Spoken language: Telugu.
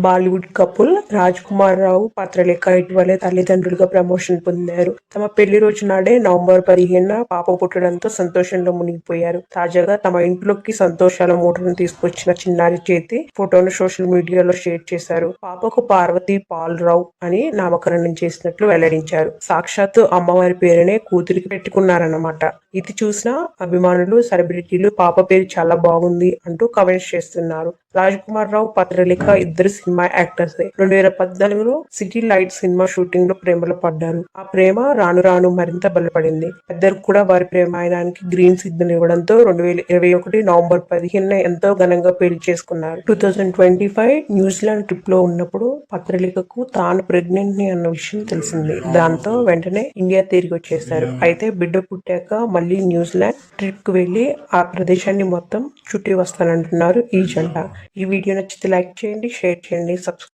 బాలీవుడ్ కపుల్ రాజ్ కుమార్ రావు, పత్రలేఖ ఇటీవలే తల్లిదండ్రులుగా ప్రమోషన్ పొందారు. తమ పెళ్లి రోజు నాడే నవంబర్ 15న పాప పుట్టడంతో సంతోషంలో మునిగిపోయారు. తాజాగా తమ ఇంట్లోకి సంతోషాల మూటను తీసుకొచ్చిన చిన్నారి చేతి ఫోటోను సోషల్ మీడియాలో షేర్ చేశారు. పాపకు పార్వతి పాల్ రావు అని నామకరణం చేసినట్లు వెల్లడించారు. సాక్షాత్తు అమ్మవారి పేరునే కూతురికి పెట్టుకున్నారన్నమాట. ఇది చూసిన అభిమానులు, సెలబ్రిటీలు పాప పేరు చాలా బాగుంది అంటూ కామెంట్స్ చేస్తున్నారు. రాజ్ కుమార్ రావు, పత్రలేఖ ఇద్దరు సినిమా యాక్టర్స్. 2014లో సిటీ లైట్ సినిమా షూటింగ్ లో ప్రేమలో పడ్డారు. ఆ ప్రేమ రాను రాను మరింత బలపడింది. ఇద్దరు కూడా వారి ప్రేమాయణానికి గ్రీన్ సిగ్నల్ ఇవ్వడంతో 2021 నవంబర్ 15న ఎంతో ఘనంగా పెళ్లి చేసుకున్నారు. 2025 న్యూజిలాండ్ ట్రిప్ లో ఉన్నప్పుడు పత్రలేఖకు తాను ప్రెగ్నెంట్ ని అన్న విషయం తెలిసింది. దాంతో వెంటనే ఇండియా తిరిగి వచ్చేశారు. అయితే బిడ్డ పుట్టాక మళ్ళీ న్యూజిలాండ్ ట్రిప్ కు వెళ్లి ఆ ప్రదేశాన్ని మొత్తం చుట్టి వస్తానంటున్నారు ఈ జంట. ఈ వీడియో నచ్చితే లైక్ చేయండి, షేర్ చేయండి, సబ్స్క్రైబ్